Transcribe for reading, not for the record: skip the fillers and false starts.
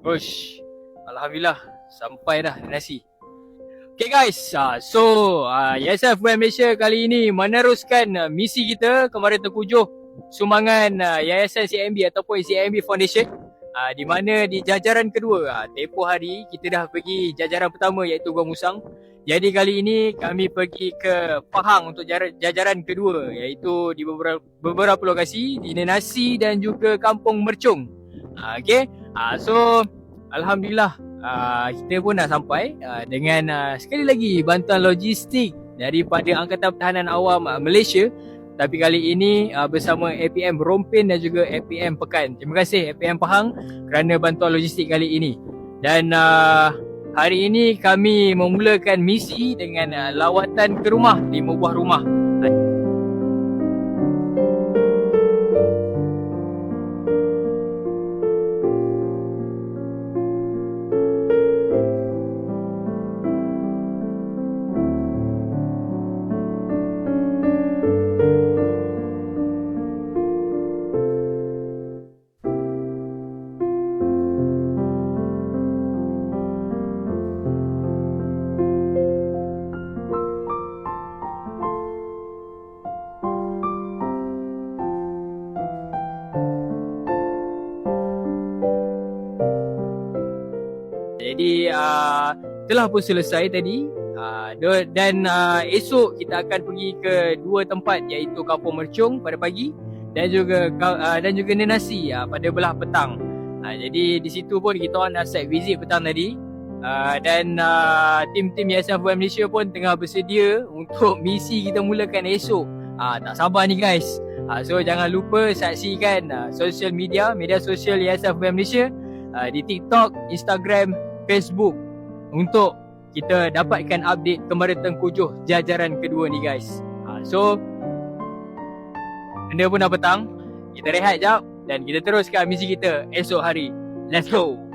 Ush, Alhamdulillah sampai dah nasi. Okay guys, YSFM Malaysia kali ini meneruskan misi kita kemarin Tengkujuh sumbangan Yayasan CIMB ataupun CIMB Foundation, di mana di jajaran kedua, tempoh hari kita dah pergi jajaran pertama iaitu Gua Musang. Jadi kali ini kami pergi ke Pahang untuk jajaran kedua, iaitu di beberapa lokasi di Nenasi dan juga Kampung Mercung. Okay, so Alhamdulillah kita pun dah sampai dengan sekali lagi bantuan logistik daripada Angkatan Pertahanan Awam Malaysia. Tapi kali ini bersama APM Rompin dan juga APM Pekan. Terima kasih APM Pahang kerana bantuan logistik kali ini. Dan hari ini kami memulakan misi dengan lawatan ke rumah, 5 buah rumah. Jadi telah pun selesai tadi, dan esok kita akan pergi ke 2 tempat iaitu Kampung Mercung pada pagi dan juga Nenasi pada belah petang. Jadi di situ pun kita orang dah site visit petang tadi, dan tim-tim YSFM Malaysia pun tengah bersedia untuk misi kita mulakan esok. Tak sabar ni guys. So jangan lupa saksikan media sosial YSFM Malaysia di TikTok, Instagram, Facebook untuk kita dapatkan update kemarin Tengkujuh jajaran kedua ni guys. So benda pun dah petang, kita rehat jap dan kita teruskan misi kita esok hari. Let's go.